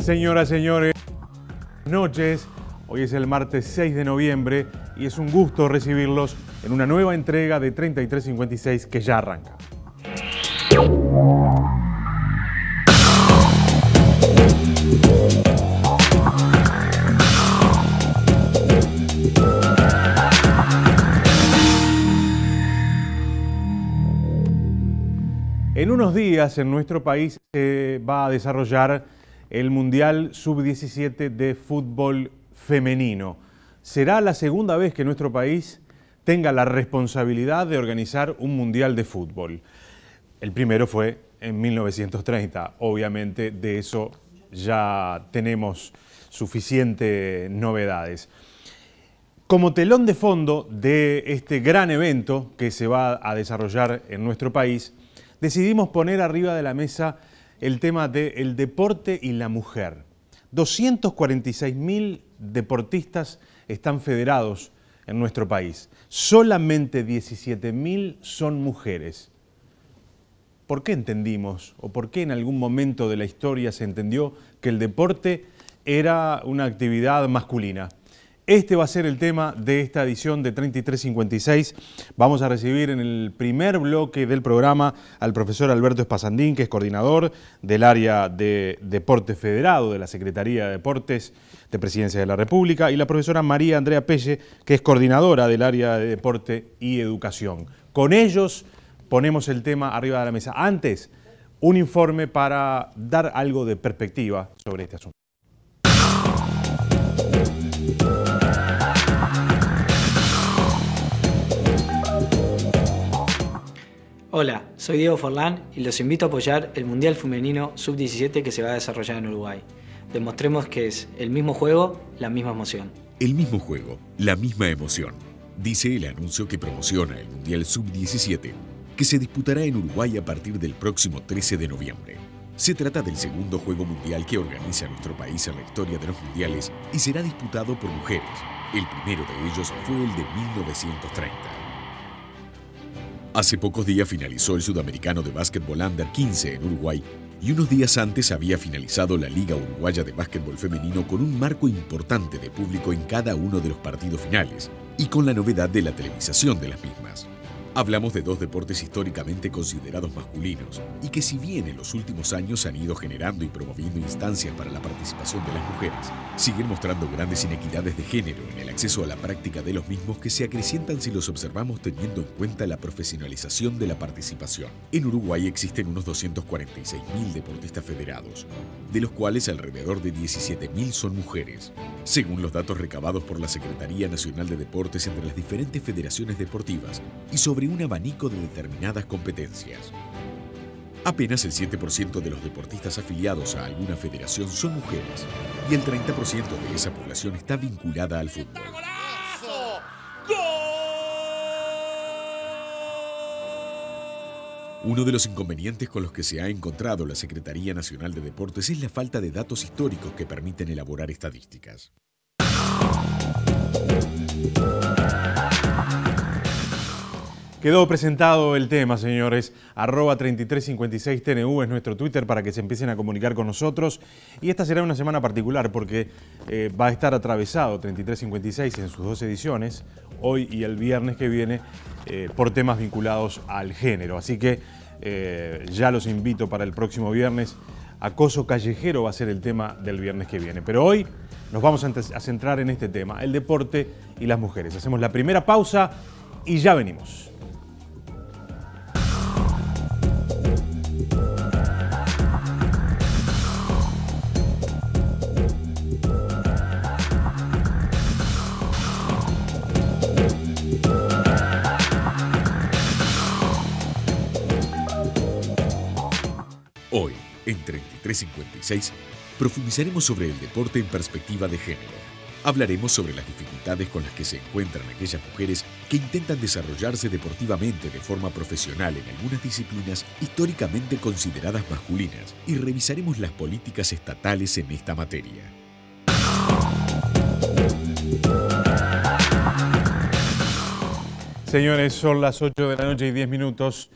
Señoras, señores, buenas noches. Hoy es el martes 6 de noviembre y es un gusto recibirlos en una nueva entrega de 3356 que ya arranca. En unos días en nuestro país se va a desarrollar el Mundial Sub-17 de fútbol femenino. Será la segunda vez que nuestro país tenga la responsabilidad de organizar un Mundial de fútbol. El primero fue en 1930. Obviamente de eso ya tenemos suficientes novedades. Como telón de fondo de este gran evento que se va a desarrollar en nuestro país, decidimos poner arriba de la mesa el tema del deporte y la mujer. 246.000 deportistas están federados en nuestro país. Solamente 17.000 son mujeres. ¿Por qué entendimos o por qué en algún momento de la historia se entendió que el deporte era una actividad masculina? Este va a ser el tema de esta edición de 3356. Vamos a recibir en el primer bloque del programa al profesor Alberto Espasandín, que es coordinador del área de Deporte Federado de la Secretaría de Deportes de Presidencia de la República, y la profesora María Andrea Pelle, que es coordinadora del área de Deporte y Educación. Con ellos ponemos el tema arriba de la mesa. Antes, un informe para dar algo de perspectiva sobre este asunto. Hola, soy Diego Forlán y los invito a apoyar el Mundial Femenino Sub-17 que se va a desarrollar en Uruguay. Demostremos que es el mismo juego, la misma emoción. El mismo juego, la misma emoción, dice el anuncio que promociona el Mundial Sub-17, que se disputará en Uruguay a partir del próximo 13 de noviembre. Se trata del segundo juego mundial que organiza nuestro país en la historia de los mundiales y será disputado por mujeres. El primero de ellos fue el de 1930. Hace pocos días finalizó el Sudamericano de Básquetbol Under 15 en Uruguay y unos días antes había finalizado la Liga Uruguaya de Básquetbol Femenino con un marco importante de público en cada uno de los partidos finales y con la novedad de la televisación de las mismas. Hablamos de dos deportes históricamente considerados masculinos y que, si bien en los últimos años han ido generando y promoviendo instancias para la participación de las mujeres, siguen mostrando grandes inequidades de género en el acceso a la práctica de los mismos que se acrecientan si los observamos teniendo en cuenta la profesionalización de la participación. En Uruguay existen unos 246.000 deportistas federados, de los cuales alrededor de 17.000 son mujeres, según los datos recabados por la Secretaría Nacional de Deportes entre las diferentes federaciones deportivas y sobre un abanico de determinadas competencias. Apenas el 7% de los deportistas afiliados a alguna federación son mujeres y el 30% de esa población está vinculada al fútbol. Uno de los inconvenientes con los que se ha encontrado la Secretaría Nacional de Deportes es la falta de datos históricos que permiten elaborar estadísticas. Quedó presentado el tema, señores. @3356TNU es nuestro Twitter para que se empiecen a comunicar con nosotros. Y esta será una semana particular porque va a estar atravesado 3356 en sus dos ediciones, hoy y el viernes que viene, por temas vinculados al género. Así que ya los invito para el próximo viernes. Acoso callejero va a ser el tema del viernes que viene. Pero hoy nos vamos a centrar en este tema, el deporte y las mujeres. Hacemos la primera pausa y ya venimos. Hoy, en 3356, profundizaremos sobre el deporte en perspectiva de género. Hablaremos sobre las dificultades con las que se encuentran aquellas mujeres que intentan desarrollarse deportivamente de forma profesional en algunas disciplinas históricamente consideradas masculinas y revisaremos las políticas estatales en esta materia. Señores, son las 8 de la noche y 10 minutos.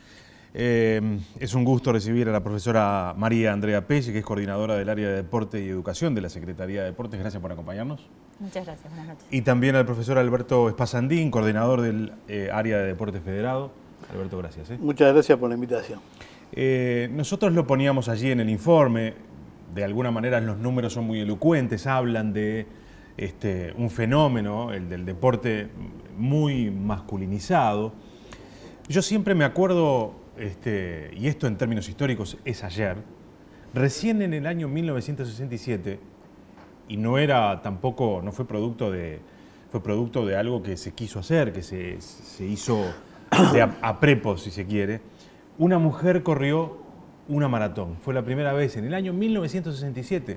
Es un gusto recibir a la profesora María Andrea Pelle, que es coordinadora del área de Deporte y Educación de la Secretaría de Deportes. Gracias por acompañarnos. Muchas gracias, buenas noches. Y también al profesor Alberto Espasandín, coordinador del área de Deporte Federado. Alberto, gracias. Muchas gracias por la invitación. Nosotros lo poníamos allí en el informe. De alguna manera los números son muy elocuentes, hablan de un fenómeno, el del deporte, muy masculinizado. Yo siempre me acuerdo, y esto en términos históricos es ayer, recién en el año 1967, y no fue producto de algo que se quiso hacer, que se hizo a prepo, si se quiere, una mujer corrió una maratón. Fue la primera vez en el año 1967,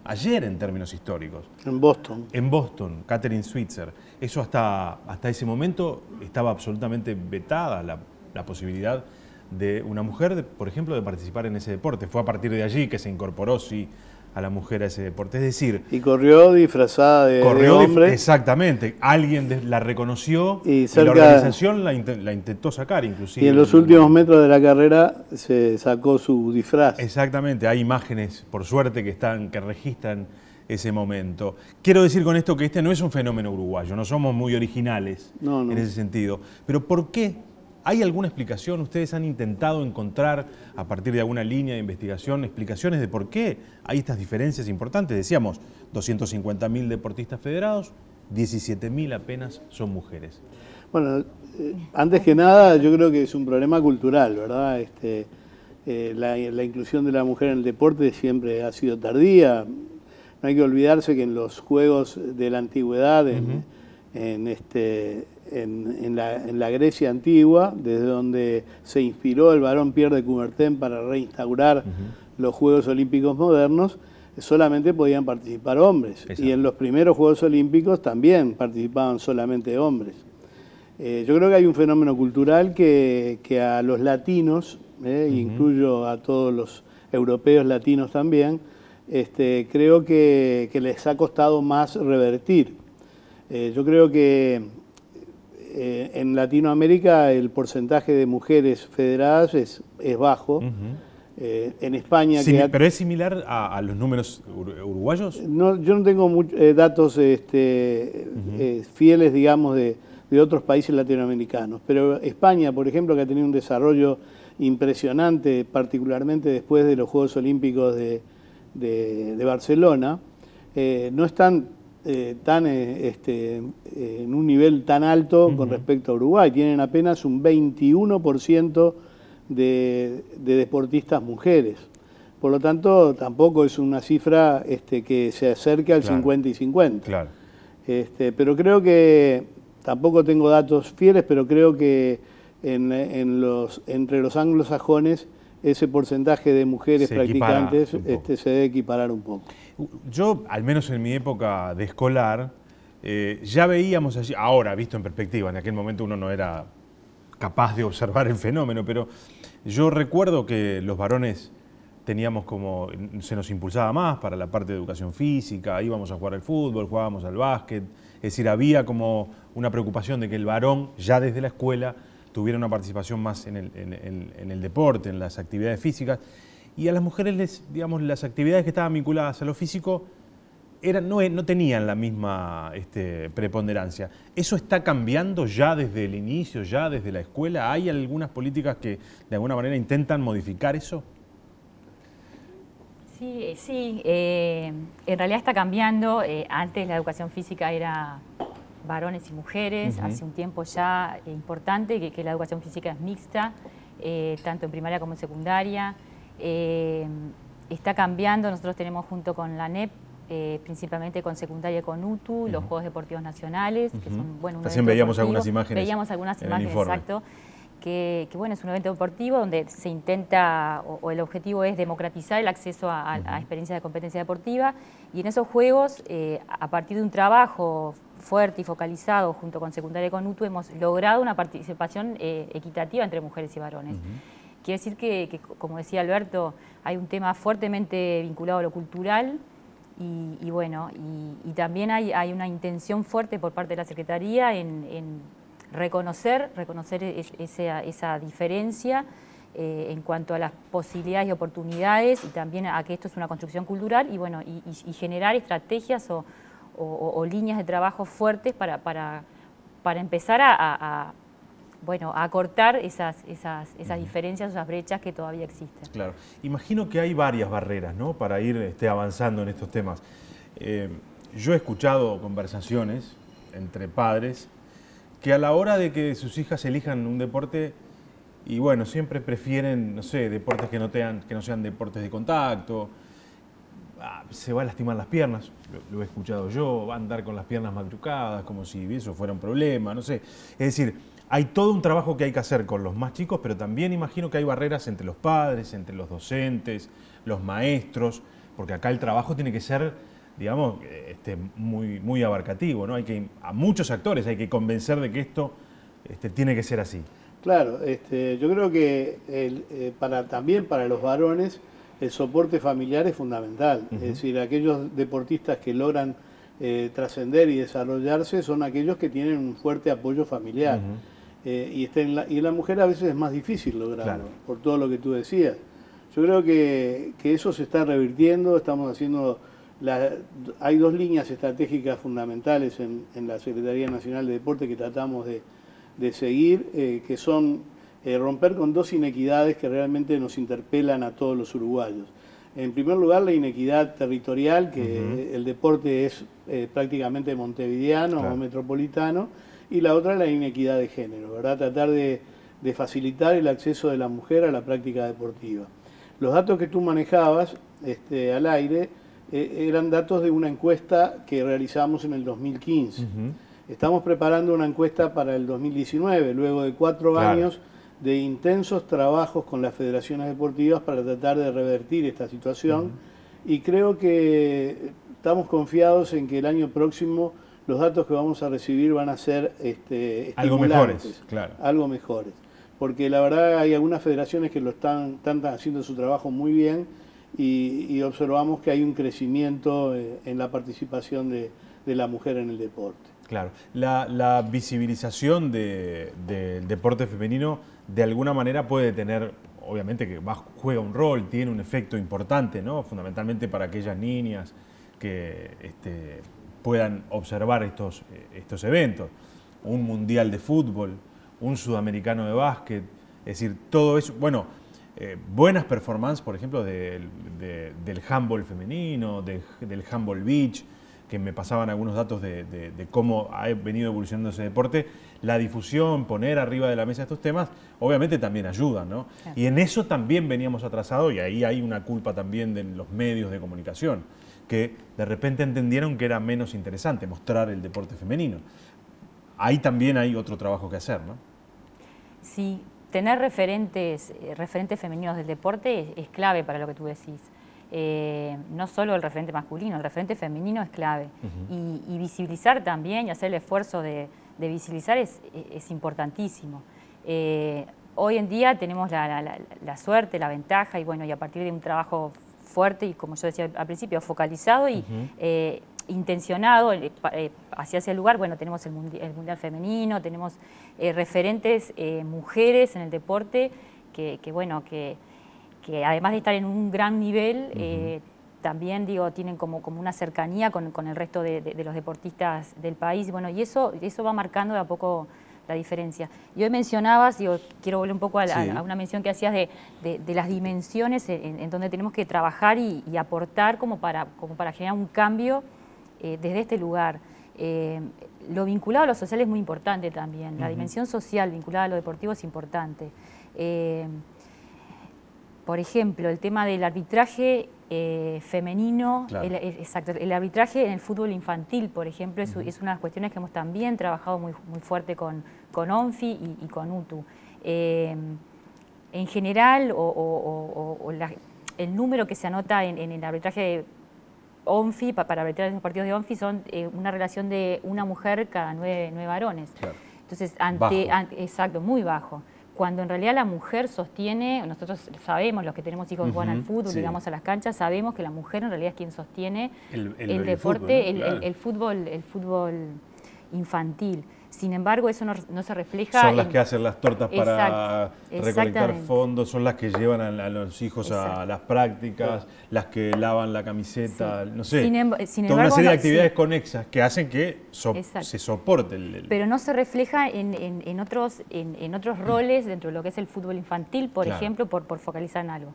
ayer en términos históricos. En Boston. En Boston, Catherine Switzer. Eso hasta ese momento estaba absolutamente vetada la posibilidad de una mujer, por ejemplo, de participar en ese deporte. Fue a partir de allí que se incorporó, sí, a la mujer a ese deporte. Es decir... Y corrió disfrazada de hombre. Exactamente. Alguien la reconoció y la organización la intentó sacar, inclusive. Y en los últimos metros de la carrera se sacó su disfraz. Exactamente. Hay imágenes, por suerte, que registran ese momento. Quiero decir con esto que este no es un fenómeno uruguayo, no somos muy originales en ese sentido. Pero ¿por qué? ¿Hay alguna explicación? ¿Ustedes han intentado encontrar, a partir de alguna línea de investigación, explicaciones de por qué hay estas diferencias importantes? Decíamos, 250.000 deportistas federados, 17.000 apenas son mujeres. Bueno, antes que nada, yo creo que es un problema cultural, ¿verdad? La inclusión de la mujer en el deporte siempre ha sido tardía. No hay que olvidarse que en los Juegos de la Antigüedad, en la Grecia antigua, desde donde se inspiró el barón Pierre de Coubertin para reinstaurar los Juegos Olímpicos modernos, solamente podían participar hombres. Exacto. Y en los primeros Juegos Olímpicos también participaban solamente hombres. Yo creo que hay un fenómeno cultural que a los latinos, incluyo a todos los europeos latinos también, creo que les ha costado más revertir. Yo creo que en Latinoamérica el porcentaje de mujeres federadas es bajo. En España... Sí, ¿pero es similar a los números uruguayos? No, yo no tengo datos fieles, digamos, de otros países latinoamericanos. Pero España, por ejemplo, que ha tenido un desarrollo impresionante, particularmente después de los Juegos Olímpicos de Barcelona, no están en un nivel tan alto con respecto a Uruguay. Tienen apenas un 21% de deportistas mujeres. Por lo tanto, tampoco es una cifra que se acerque al 50 y 50. Claro. Pero creo que, tampoco tengo datos fieles, pero creo que entre los anglosajones ese porcentaje de mujeres practicantes se debe equiparar un poco. Yo, al menos en mi época de escolar, ya veíamos allí, ahora visto en perspectiva, en aquel momento uno no era capaz de observar el fenómeno, pero yo recuerdo que los varones teníamos se nos impulsaba más para la parte de educación física, íbamos a jugar al fútbol, jugábamos al básquet, es decir, había como una preocupación de que el varón, ya desde la escuela, tuviera una participación más en el deporte, en las actividades físicas, y a las mujeres, digamos, las actividades que estaban vinculadas a lo físico no tenían la misma preponderancia. ¿Eso está cambiando ya desde el inicio, ya desde la escuela? ¿Hay algunas políticas que de alguna manera intentan modificar eso? Sí, en realidad está cambiando. Antes la educación física era varones y mujeres, hace un tiempo ya importante que la educación física es mixta, tanto en primaria como en secundaria. Está cambiando, nosotros tenemos junto con la ANEP, principalmente con secundaria y con UTU, los Juegos Deportivos Nacionales, que son, bueno, recién veíamos algunas imágenes. Veíamos algunas imágenes, exacto. Que bueno, es un evento deportivo donde se intenta, o el objetivo es democratizar el acceso a experiencias de competencia deportiva, y en esos juegos, a partir de un trabajo fuerte y focalizado junto con secundaria y con UTU, hemos logrado una participación equitativa entre mujeres y varones. Quiere decir que, como decía Alberto, hay un tema fuertemente vinculado a lo cultural, y bueno, y también hay una intención fuerte por parte de la Secretaría en reconocer esa diferencia en cuanto a las posibilidades y oportunidades, y también a que esto es una construcción cultural, y bueno, y generar estrategias o líneas de trabajo fuertes para empezar a acortar esas diferencias, esas brechas que todavía existen. Claro. Imagino que hay varias barreras, ¿no?, para ir avanzando en estos temas. Yo he escuchado conversaciones entre padres que a la hora de que sus hijas elijan un deporte, y bueno, siempre prefieren, no sé, deportes que no sean deportes de contacto, se va a lastimar las piernas, lo he escuchado yo, va a andar con las piernas machucadas, como si eso fuera un problema, no sé. Es decir, hay todo un trabajo que hay que hacer con los más chicos, pero también imagino que hay barreras entre los padres, entre los docentes, los maestros, porque acá el trabajo tiene que ser, digamos, muy abarcativo, ¿no? A muchos actores hay que convencer de que esto tiene que ser así. Claro, yo creo que también para los varones el soporte familiar es fundamental. Es decir, aquellos deportistas que logran trascender y desarrollarse son aquellos que tienen un fuerte apoyo familiar. Y en la mujer a veces es más difícil lograrlo, por todo lo que tú decías. Yo creo que eso se está revirtiendo, estamos haciendo... hay dos líneas estratégicas fundamentales en la Secretaría Nacional de Deporte que tratamos de seguir, que son romper con dos inequidades que realmente nos interpelan a todos los uruguayos. En primer lugar, la inequidad territorial, que el deporte es prácticamente montevideano o metropolitano, y la otra, la inequidad de género, ¿verdad? Tratar de facilitar el acceso de la mujer a la práctica deportiva. Los datos que tú manejabas al aire eran datos de una encuesta que realizamos en el 2015. Estamos preparando una encuesta para el 2019, luego de 4 años de intensos trabajos con las federaciones deportivas para tratar de revertir esta situación, y creo que estamos confiados en que el año próximo los datos que vamos a recibir van a ser algo mejores, claro. Algo mejores, porque la verdad hay algunas federaciones que lo están haciendo su trabajo muy bien, y observamos que hay un crecimiento en la participación de la mujer en el deporte. Claro, la visibilización del deporte femenino de alguna manera puede tener, obviamente que juega un rol, tiene un efecto importante, ¿no?, fundamentalmente para aquellas niñas que puedan observar estos eventos. Un mundial de fútbol, un sudamericano de básquet, es decir, todo eso, bueno, buenas performances, por ejemplo, del handball femenino, del handball beach, que me pasaban algunos datos de cómo ha venido evolucionando ese deporte. La difusión, poner arriba de la mesa estos temas, obviamente también ayudan, ¿no? Claro. Y en eso también veníamos atrasados, y ahí hay una culpa también de los medios de comunicación, que de repente entendieron que era menos interesante mostrar el deporte femenino. Ahí también hay otro trabajo que hacer, ¿no? Sí, tener referentes femeninos del deporte es clave para lo que tú decís. No solo el referente masculino, el referente femenino es clave. Y visibilizar también, y hacer el esfuerzo de visibilizar es importantísimo. Hoy en día tenemos la suerte, la ventaja, y bueno, y a partir de un trabajo fuerte y, como yo decía al principio, focalizado y intencionado hacia ese lugar, bueno, tenemos el Mundial Femenino, tenemos referentes mujeres en el deporte que además de estar en un gran nivel, también tienen como una cercanía con el resto de los deportistas del país. Bueno, y eso va marcando de a poco la diferencia. Y hoy mencionabas, quiero volver un poco a una mención que hacías de las dimensiones en donde tenemos que trabajar y aportar como para generar un cambio desde este lugar. Lo vinculado a lo social es muy importante también. La dimensión social vinculada a lo deportivo es importante. Por ejemplo, el tema del arbitraje femenino, claro. El arbitraje en el fútbol infantil, por ejemplo, es una de las cuestiones que hemos también trabajado muy fuerte con ONFI y con UTU. En general, el número que se anota en el arbitraje ONFI, para arbitrar los partidos de ONFI, son una relación de una mujer cada 9 varones. Claro. Entonces, exacto, muy bajo. Cuando en realidad la mujer sostiene, nosotros sabemos, los que tenemos hijos que juegan al fútbol, digamos a las canchas, sabemos que la mujer en realidad es quien sostiene el deporte, fútbol, ¿no? el fútbol infantil. Sin embargo, eso no se refleja. Son las que hacen las tortas para Exacto, recolectar fondos, son las que llevan a los hijos a las prácticas, las que lavan la camiseta, no sé. Sin toda embargo, una serie de actividades conexas que hacen que se soporte Pero no se refleja en otros roles dentro de lo que es el fútbol infantil, por ejemplo, por focalizar en algo.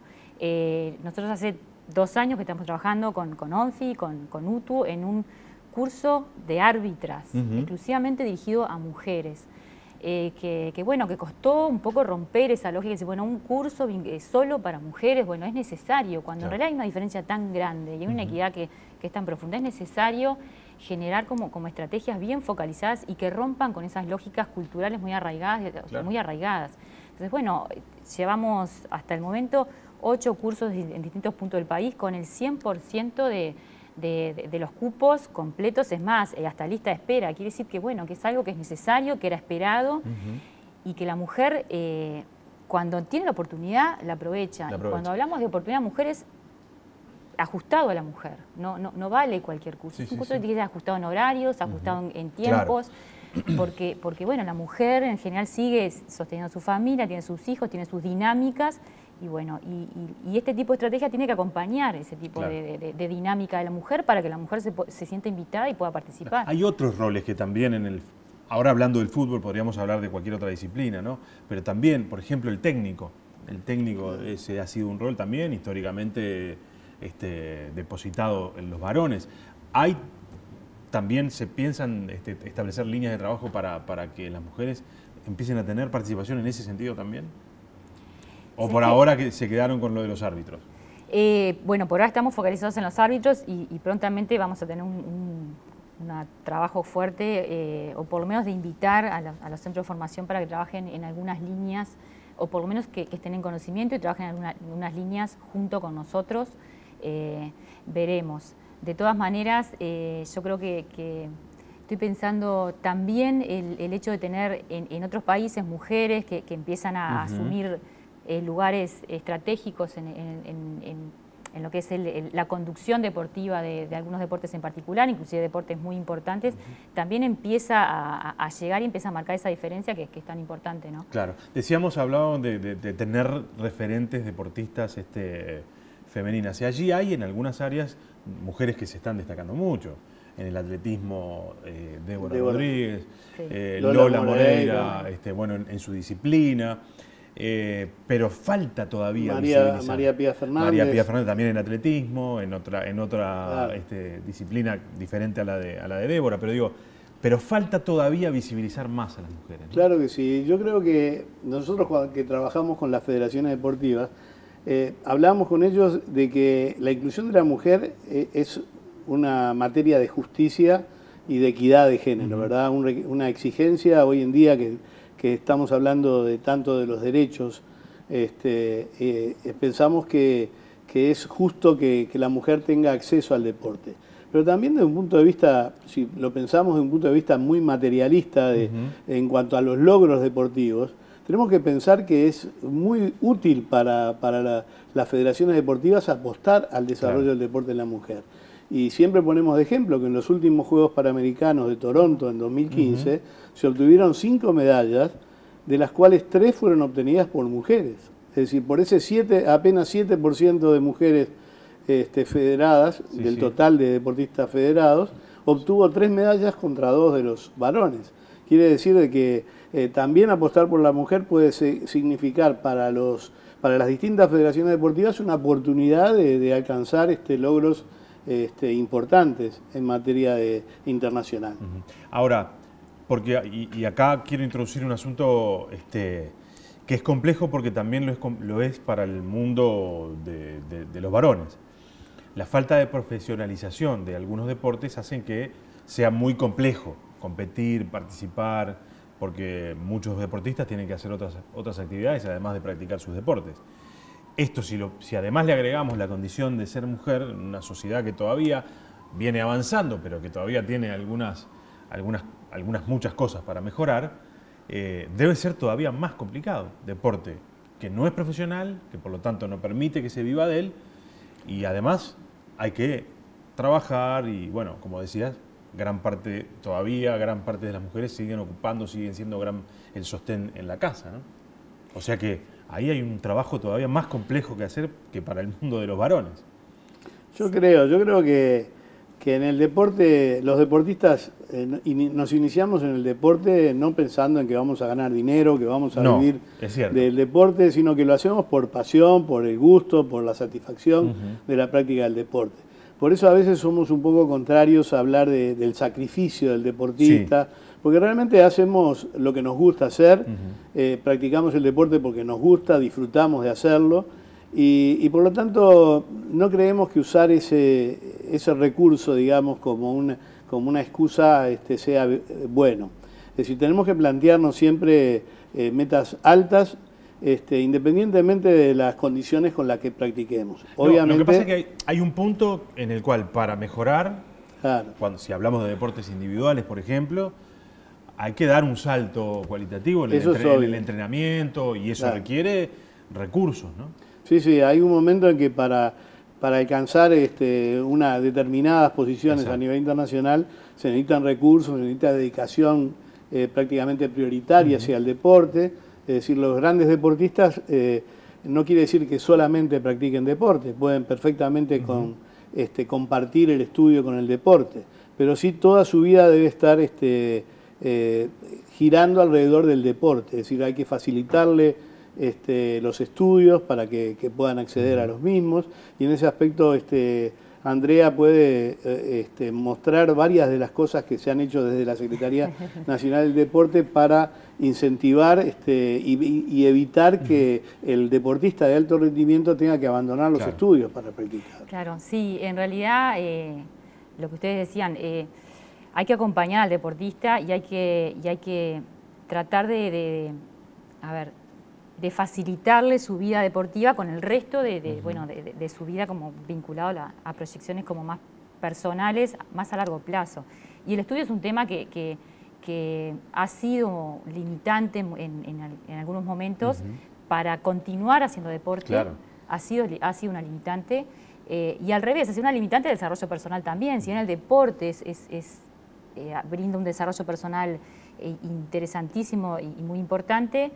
Nosotros hace 2 años que estamos trabajando con ONFI, con UTU, en un curso de árbitras, exclusivamente dirigido a mujeres. Que costó un poco romper esa lógica de decir, bueno, un curso solo para mujeres, bueno, es necesario, cuando en realidad hay una diferencia tan grande y hay una equidad que es tan profunda, es necesario generar como estrategias bien focalizadas y que rompan con esas lógicas culturales muy arraigadas. Entonces, bueno, llevamos hasta el momento 8 cursos en distintos puntos del país con el 100% de los cupos completos, es más, hasta lista de espera. Quiere decir que, bueno, que es algo que es necesario, que era esperado y que la mujer, cuando tiene la oportunidad, la aprovecha. Y cuando hablamos de oportunidad, mujeres ajustado a la mujer, no vale cualquier curso. Es un curso que tiene que ser ajustado en horarios, ajustado en tiempos, porque, bueno, la mujer en general sigue sosteniendo a su familia, tiene sus hijos, tiene sus dinámicas. Y bueno, y este tipo de estrategia tiene que acompañar ese tipo de dinámica de la mujer para que la mujer se sienta invitada y pueda participar. Hay otros roles que también ahora hablando del fútbol podríamos hablar de cualquier otra disciplina, ¿no? Pero también, por ejemplo, el técnico. El técnico ese ha sido un rol también históricamente depositado en los varones. También se piensan establecer líneas de trabajo para que las mujeres empiecen a tener participación en ese sentido también. ¿O por ahora que se quedaron con lo de los árbitros? Bueno, por ahora estamos focalizados en los árbitros y prontamente vamos a tener un trabajo fuerte, o por lo menos de invitar a los centros de formación para que trabajen en algunas líneas, o por lo menos que estén en conocimiento y trabajen en unas líneas junto con nosotros. Veremos. De todas maneras, yo creo que estoy pensando también el hecho de tener en otros países mujeres que empiezan a asumir lugares estratégicos en lo que es la conducción deportiva de algunos deportes en particular, inclusive deportes muy importantes, también empieza a llegar y empieza a marcar esa diferencia que es tan importante, ¿no? Claro. Hablábamos de tener referentes deportistas femeninas. Y allí hay en algunas áreas mujeres que se están destacando mucho. En el atletismo, Débora Rodríguez, Lola Moreira, bueno, en su disciplina. Pero falta todavía María Pía Fernández. María Pía Fernández también en atletismo, en otra disciplina diferente a la de Débora, pero falta todavía visibilizar más a las mujeres, ¿no? Claro que sí. Yo creo que nosotros que trabajamos con las federaciones deportivas, hablamos con ellos de que la inclusión de la mujer es una materia de justicia y de equidad de género, ¿verdad? Una exigencia hoy en día que estamos hablando de tanto de los derechos, pensamos que es justo que la mujer tenga acceso al deporte. Pero también desde un punto de vista, si lo pensamos desde un punto de vista muy materialista en cuanto a los logros deportivos, tenemos que pensar que es muy útil para las federaciones deportivas apostar al desarrollo del deporte en la mujer. Y siempre ponemos de ejemplo que en los últimos Juegos Panamericanos de Toronto en 2015 se obtuvieron 5 medallas, de las cuales 3 fueron obtenidas por mujeres. Es decir, por ese apenas 7% de mujeres federadas, del total de deportistas federados, obtuvo 3 medallas contra 2 de los varones. Quiere decir de que también apostar por la mujer puede significar para las distintas federaciones deportivas una oportunidad de alcanzar logros importantes en materia internacional. Ahora, y acá quiero introducir un asunto que es complejo porque también lo es para el mundo de los varones. La falta de profesionalización de algunos deportes hacen que sea muy complejo competir, participar, porque muchos deportistas tienen que hacer otras actividades además de practicar sus deportes. Esto, si además le agregamos la condición de ser mujer en una sociedad que todavía viene avanzando, pero que todavía tiene muchas cosas para mejorar, debe ser todavía más complicado. Deporte que no es profesional, que por lo tanto no permite que se viva de él, y además hay que trabajar y, bueno, como decías, gran parte de las mujeres siguen siendo el sostén en la casa, ¿no? O sea que ahí hay un trabajo todavía más complejo que hacer que para el mundo de los varones. Yo creo que en el deporte, los deportistas nos iniciamos en el deporte no pensando en que vamos a ganar dinero, que vamos a vivir del deporte, sino que lo hacemos por pasión, por el gusto, por la satisfacción de la práctica del deporte. Por eso a veces somos un poco contrarios a hablar del sacrificio del deportista, porque realmente hacemos lo que nos gusta hacer, practicamos el deporte porque nos gusta, disfrutamos de hacerlo, y por lo tanto no creemos que usar ese recurso, digamos, como una excusa sea bueno. Es decir, tenemos que plantearnos siempre metas altas, independientemente de las condiciones con las que practiquemos. Obviamente, lo que pasa es que hay un punto en el cual para mejorar, si hablamos de deportes individuales, por ejemplo, hay que dar un salto cualitativo en el entrenamiento, y eso requiere recursos, ¿no? Sí, hay un momento en que para alcanzar unas determinadas posiciones a nivel internacional se necesitan recursos, se necesita dedicación prácticamente prioritaria hacia el deporte. Es decir, los grandes deportistas no quiere decir que solamente practiquen deporte, pueden perfectamente compartir el estudio con el deporte, pero sí toda su vida debe estar girando alrededor del deporte. Es decir, hay que facilitarle los estudios para que puedan acceder a los mismos, y en ese aspecto Andrea puede mostrar varias de las cosas que se han hecho desde la Secretaría Nacional del Deporte para incentivar y evitar que el deportista de alto rendimiento tenga que abandonar los estudios para practicar. Claro, sí, en realidad lo que ustedes decían, hay que acompañar al deportista y hay que tratar de facilitarle su vida deportiva con el resto de su vida, como vinculado a proyecciones como más personales, más a largo plazo. Y el estudio es un tema que ha sido limitante en algunos momentos para continuar haciendo deporte. Claro. Ha sido una limitante. Y al revés, ha sido una limitante del desarrollo personal también. Si bien el deporte brinda un desarrollo personal interesantísimo y muy importante,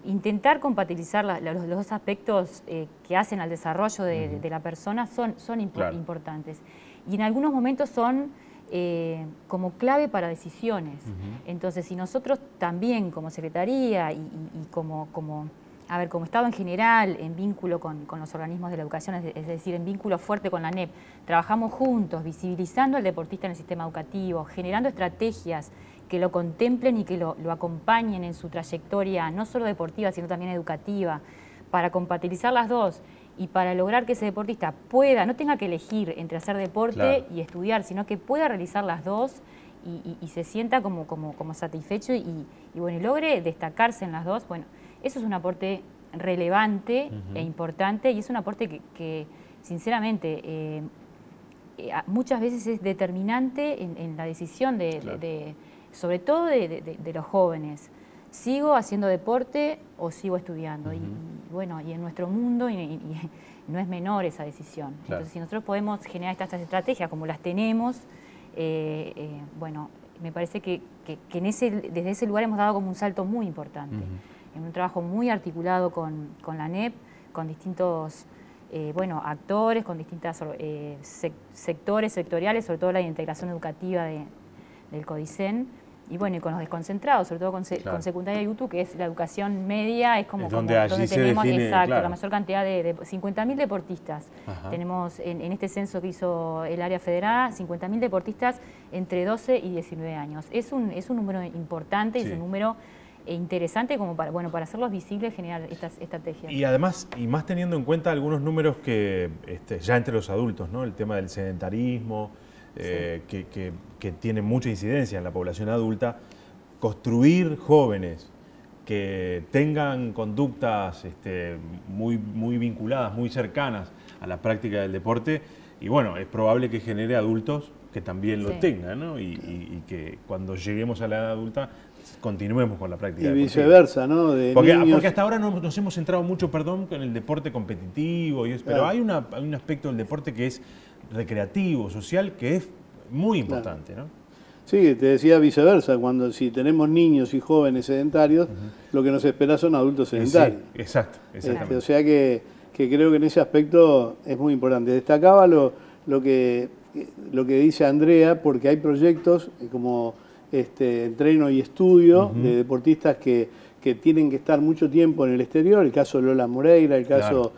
intentar compatibilizar los dos aspectos que hacen al desarrollo de la persona son importantes. Y en algunos momentos son como clave para decisiones. Entonces, si nosotros también como Secretaría y como Estado en general, en vínculo con los organismos de la educación, es decir, en vínculo fuerte con la ANEP, trabajamos juntos, visibilizando al deportista en el sistema educativo, generando estrategias que lo contemplen y que lo acompañen en su trayectoria, no solo deportiva, sino también educativa, para compatibilizar las dos y para lograr que ese deportista no tenga que elegir entre hacer deporte y estudiar, sino que pueda realizar las dos y se sienta como satisfecho y logre destacarse en las dos. Bueno, eso es un aporte relevante e importante, y es un aporte que sinceramente, muchas veces es determinante en la decisión sobre todo de los jóvenes. ¿Sigo haciendo deporte o sigo estudiando? Y en nuestro mundo no es menor esa decisión. Entonces, si nosotros podemos generar estas estrategias como las tenemos, me parece que desde ese lugar hemos dado como un salto muy importante. En un trabajo muy articulado con la ANEP, con distintos actores, con distintos sectores sectoriales, sobre todo la integración educativa del CODICEN, y con los desconcentrados, sobre todo con secundaria y UTU, que es la educación media, es donde tenemos la mayor cantidad de 50.000 deportistas. Tenemos en este censo que hizo el área federada, 50.000 deportistas entre 12 y 19 años. Es un número importante, es un número interesante como para hacerlos visibles, generar estas estrategias. Y además, y más teniendo en cuenta algunos números que ya entre los adultos, ¿no? El tema del sedentarismo, que tiene mucha incidencia en la población adulta, construir jóvenes que tengan conductas muy vinculadas, muy cercanas a la práctica del deporte, y es probable que genere adultos que también lo tengan, ¿no? Y que cuando lleguemos a la edad adulta continuemos con la práctica deportiva. Y viceversa, ¿no? Porque hasta ahora nos hemos centrado mucho, con el deporte competitivo, pero hay un aspecto del deporte que es recreativo, social, que es muy importante, ¿no? Sí, te decía viceversa, si tenemos niños y jóvenes sedentarios, lo que nos espera son adultos sedentarios. Sí, exacto, exactamente. O sea que creo que en ese aspecto es muy importante. Destacaba lo que dice Andrea, porque hay proyectos como entreno y estudio de deportistas que tienen que estar mucho tiempo en el exterior, el caso de Lola Moreira, el caso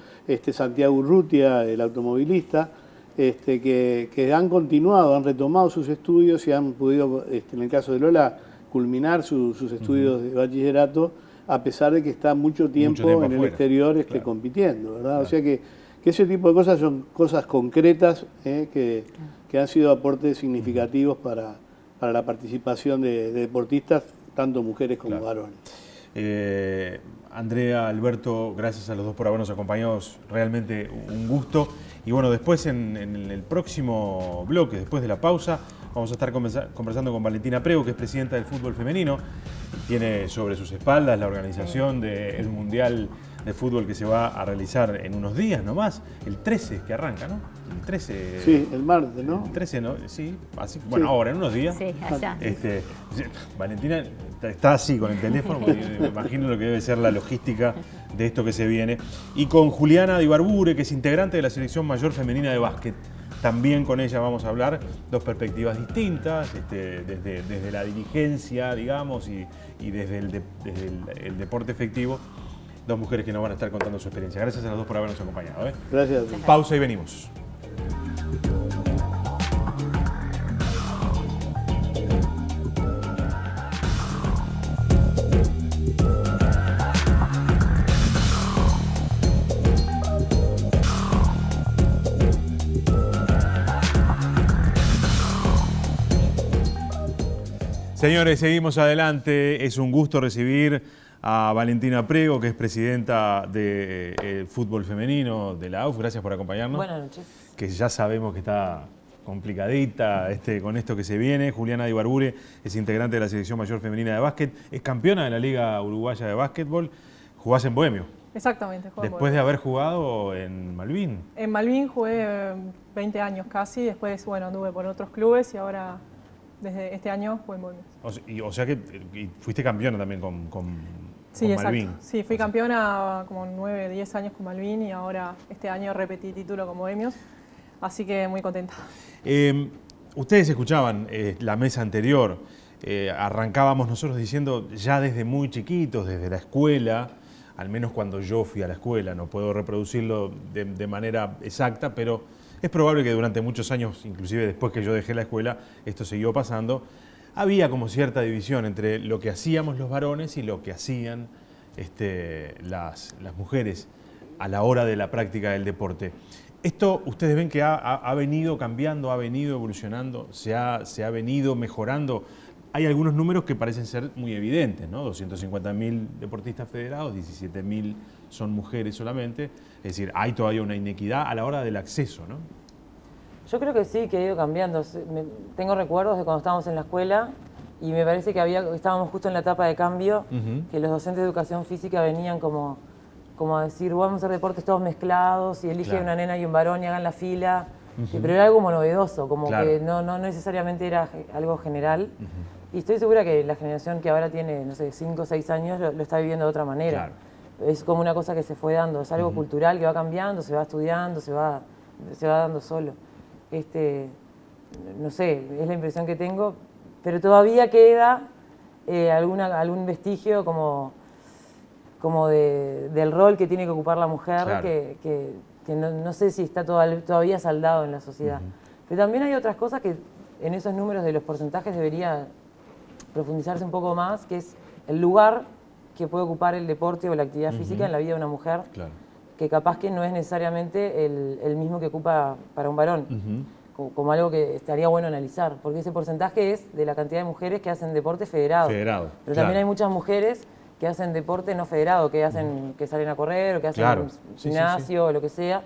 Santiago Urrutia, el automovilista, que han continuado, han retomado sus estudios y han podido, en el caso de Lola, culminar sus estudios de bachillerato, a pesar de que está mucho tiempo en el afuera, exterior compitiendo, ¿verdad? Claro. O sea que ese tipo de cosas son cosas concretas que han sido aportes significativos para la participación de deportistas, tanto mujeres como varones. Andrea, Alberto, gracias a los dos por habernos acompañado, realmente un gusto. Y bueno, después en el próximo bloque, después de la pausa, vamos a estar conversando con Valentina Prego, que es presidenta del fútbol femenino. Tiene sobre sus espaldas la organización del Mundial de Fútbol que se va a realizar en unos días nomás, el 13 que arranca, ¿no? El 13... Sí, el martes, ¿no? El 13, ¿no? Sí, así, bueno, ahora, en unos días. Sí, allá. Valentina está así con el teléfono, me imagino lo que debe ser la logística de esto que se viene. Y con Juliana Di Barbure, que es integrante de la Selección Mayor Femenina de Básquet. También con ella vamos a hablar dos perspectivas distintas, desde la dirigencia, digamos, y desde el deporte efectivo. Dos mujeres que nos van a estar contando su experiencia. Gracias a los dos por habernos acompañado. Gracias. Pausa y venimos. Señores, seguimos adelante. Es un gusto recibir a Valentina Prego, que es presidenta del fútbol femenino de la AUF. Gracias por acompañarnos. Buenas noches. Que ya sabemos que está complicadita con esto que se viene. Juliana Di Barbure es integrante de la Selección Mayor Femenina de Básquet, es campeona de la Liga Uruguaya de Básquetbol. Jugás en Bohemio. Exactamente. Después de haber jugado en Malvin. En Malvin jugué 20 años casi, después anduve por otros clubes y ahora desde este año jugué en Bohemio. O sea que fuiste campeona también con Malvin. Exacto. Sí, fui campeona como 9, 10 años con Malvin y ahora este año repetí título con Bohemios, así que muy contenta. Ustedes escuchaban la mesa anterior, arrancábamos nosotros diciendo ya desde muy chiquitos, desde la escuela, al menos cuando yo fui a la escuela, no puedo reproducirlo de manera exacta, pero es probable que durante muchos años, inclusive después que yo dejé la escuela, esto siguió pasando. Había como cierta división entre lo que hacíamos los varones y lo que hacían las mujeres a la hora de la práctica del deporte. Esto ustedes ven que ha venido cambiando, ha venido evolucionando, se ha venido mejorando. Hay algunos números que parecen ser muy evidentes, ¿no? 250.000 deportistas federados, 17.000 son mujeres solamente. Es decir, hay todavía una inequidad a la hora del acceso, ¿no? Yo creo que sí, que ha ido cambiando. Tengo recuerdos de cuando estábamos en la escuela y me parece que estábamos justo en la etapa de cambio, que los docentes de educación física venían como a decir, vamos a hacer deportes todos mezclados y elige una nena y un varón y hagan la fila. Pero era algo como novedoso, como que no necesariamente era algo general. Y estoy segura que la generación que ahora tiene, no sé, 5 o 6 años lo está viviendo de otra manera. Es como una cosa que se fue dando, es algo cultural que va cambiando, se va estudiando, se va dando solo. No sé, es la impresión que tengo, pero todavía queda algún vestigio como del rol que tiene que ocupar la mujer, que no sé si está todavía saldado en la sociedad. Pero también hay otras cosas que en esos números de los porcentajes debería profundizarse un poco más, que es el lugar que puede ocupar el deporte o la actividad física en la vida de una mujer, que capaz que no es necesariamente el mismo que ocupa para un varón, como algo que estaría bueno analizar, porque ese porcentaje es de la cantidad de mujeres que hacen deporte federado. Pero también hay muchas mujeres que hacen deporte no federado, que salen a correr o que hacen gimnasio o lo que sea.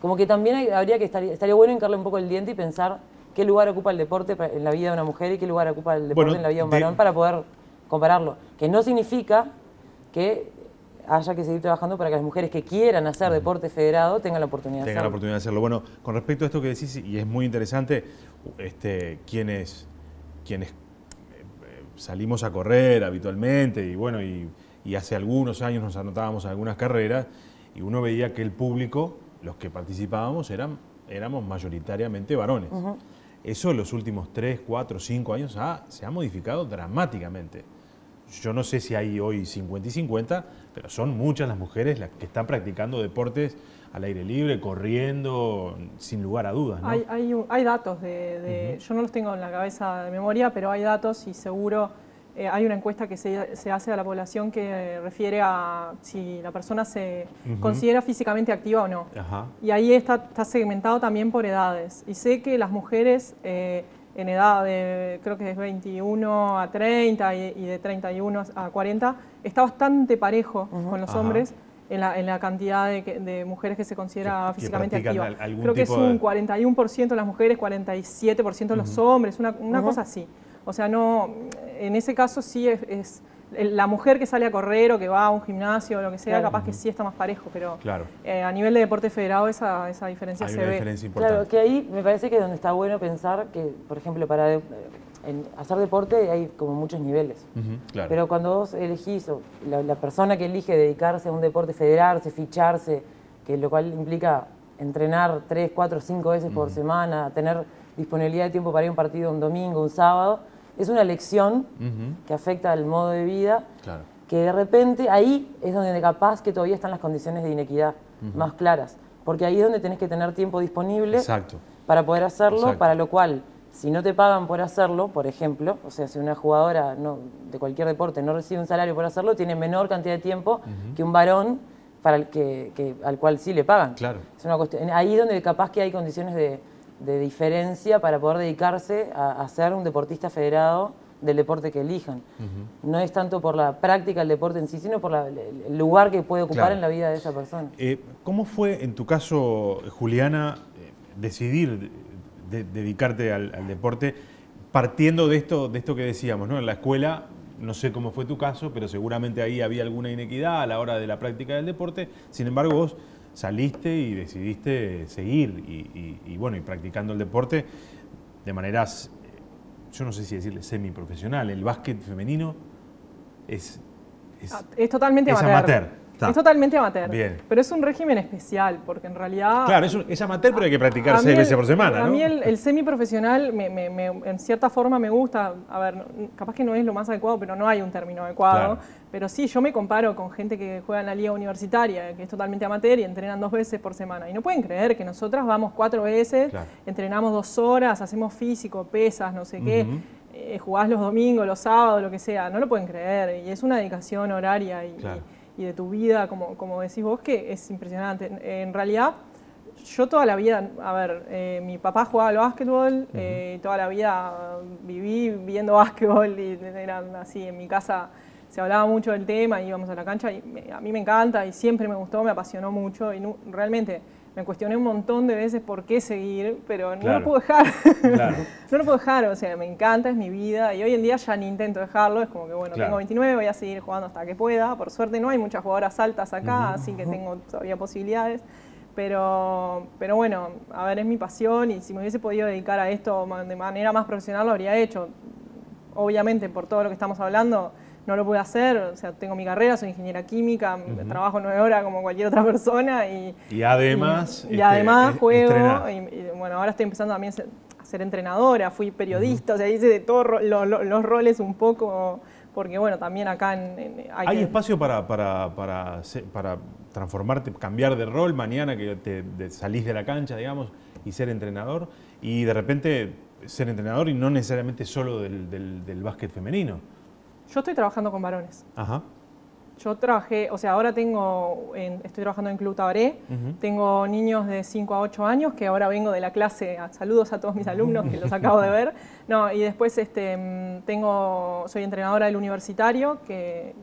Como que también estaría bueno hincarle un poco el diente y pensar qué lugar ocupa el deporte en la vida de una mujer y qué lugar ocupa el deporte en la vida de un varón para poder compararlo. Que no significa que haya que seguir trabajando para que las mujeres que quieran hacer deporte federado tengan la oportunidad de hacerlo. Bueno, con respecto a esto que decís, y es muy interesante, quienes salimos a correr habitualmente y bueno, y hace algunos años nos anotábamos en algunas carreras y uno veía que el público, los que participábamos, éramos mayoritariamente varones. Eso en los últimos 3, 4, 5 años se ha modificado dramáticamente. Yo no sé si hay hoy 50 y 50, pero son muchas las mujeres las que están practicando deportes al aire libre, corriendo, sin lugar a dudas, ¿no? Hay datos yo no los tengo en la cabeza de memoria, pero hay datos y seguro hay una encuesta que se hace a la población que refiere a si la persona se considera físicamente activa o no. Y ahí está segmentado también por edades. Y sé que las mujeres en edad de, creo que es 21 a 30 y de 31 a 40, está bastante parejo con los hombres en la cantidad de mujeres que se considera físicamente activa. Creo que es un 41% de las mujeres, 47% de los hombres, una cosa así. O sea, no, en ese caso sí es la mujer que sale a correr o que va a un gimnasio o lo que sea, capaz que sí está más parejo, pero a nivel de deporte federado esa diferencia se ve. Diferencia importante. Claro, que ahí me parece que es donde está bueno pensar que, por ejemplo, para hacer deporte hay como muchos niveles. Claro. Pero cuando vos elegís, o la persona que elige dedicarse a un deporte, federarse, ficharse, que lo cual implica entrenar 3, 4, 5 veces por semana, tener disponibilidad de tiempo para ir a un partido un domingo, un sábado, es una elección que afecta al modo de vida, que de repente ahí es donde capaz que todavía están las condiciones de inequidad más claras, porque ahí es donde tenés que tener tiempo disponible para poder hacerlo, para lo cual, si no te pagan por hacerlo, por ejemplo, o sea, si una jugadora de cualquier deporte no recibe un salario por hacerlo, tiene menor cantidad de tiempo que un varón para al cual sí le pagan. Es una cuestión, ahí es donde capaz que hay condiciones de diferencia para poder dedicarse a ser un deportista federado del deporte que elijan. No es tanto por la práctica del deporte en sí, sino por el lugar que puede ocupar en la vida de esa persona. ¿Cómo fue en tu caso, Juliana, decidir dedicarte al deporte partiendo de esto que decíamos, ¿no? En la escuela, no sé cómo fue tu caso, pero seguramente ahí había alguna inequidad a la hora de la práctica del deporte. Sin embargo, vos saliste y decidiste seguir y bueno, y practicando el deporte de maneras, yo no sé si decirle semiprofesional. El básquet femenino es totalmente amateur. Es totalmente amateur. Bien. Pero es un régimen especial, porque en realidad... Claro, es amateur, pero hay que practicar 6 veces por semana, ¿no? A mí el semiprofesional en cierta forma me gusta. A ver, capaz que no es lo más adecuado, pero no hay un término adecuado. Pero sí, yo me comparo con gente que juega en la liga universitaria, que es totalmente amateur y entrenan 2 veces por semana. Y no pueden creer que nosotras vamos 4 veces, entrenamos 2 horas, hacemos físico, pesas, no sé qué, jugás los domingos, los sábados, lo que sea. No lo pueden creer. Y es una dedicación horaria y de tu vida, como decís vos, que es impresionante. En realidad, yo toda la vida, a ver, mi papá jugaba al básquetbol, toda la vida viví viendo básquetbol y eran así, en mi casa se hablaba mucho del tema, íbamos a la cancha y a mí me encanta y siempre me gustó, me apasionó mucho y realmente me cuestioné un montón de veces por qué seguir, pero no lo puedo dejar. No lo puedo dejar, o sea, me encanta, es mi vida y hoy en día ya ni intento dejarlo, es como que bueno, tengo 29, voy a seguir jugando hasta que pueda, por suerte no hay muchas jugadoras altas acá, así que tengo todavía posibilidades, pero bueno, a ver, es mi pasión y si me hubiese podido dedicar a esto de manera más profesional lo habría hecho. Obviamente, por todo lo que estamos hablando, no lo pude hacer, o sea, tengo mi carrera, soy ingeniera química, trabajo 9 horas como cualquier otra persona y además juego y bueno, ahora estoy empezando también a ser entrenadora, fui periodista, o sea, hice de todos los roles un poco, porque bueno, también acá ¿Hay espacio para transformarte, cambiar de rol mañana que te salís de la cancha, digamos, y ser entrenador? Y de repente ser entrenador y no necesariamente solo del básquet femenino. Yo estoy trabajando con varones. Yo trabajé, o sea, ahora estoy trabajando en Club Tabaré, tengo niños de 5 a 8 años, que ahora vengo de la clase, saludos a todos mis alumnos que los acabo de ver. No, y después soy entrenadora del universitario, que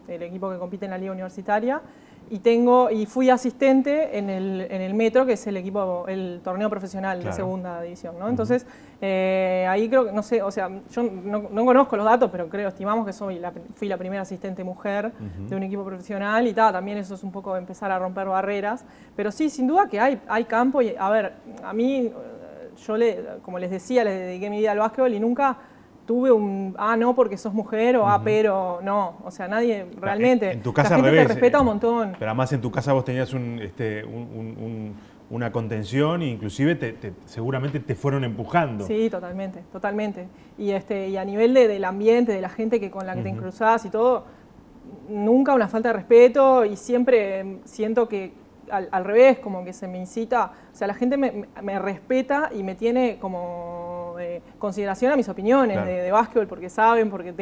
el equipo que compite en la liga universitaria. y fui asistente en el Metro, que es el torneo profesional de segunda división, ¿no? Entonces, ahí creo que, no sé, o sea, yo no conozco los datos, pero estimamos que fui la primera asistente mujer de un equipo profesional y también eso es un poco empezar a romper barreras. Pero sí, sin duda que hay campo y, a ver, a mí, como les decía, le dediqué mi vida al básquetbol y nunca tuve no, porque sos mujer o pero no. O sea, nadie realmente. En tu casa la gente al revés, te respeta un montón. Pero además en tu casa vos tenías una contención e inclusive seguramente te fueron empujando. Sí, totalmente, totalmente. Y a nivel del ambiente, de la gente con la que te cruzás y todo, nunca una falta de respeto y siempre siento que al revés, como que se me incita, o sea, la gente me respeta y me tiene como consideración a mis opiniones de básquetbol, porque saben, porque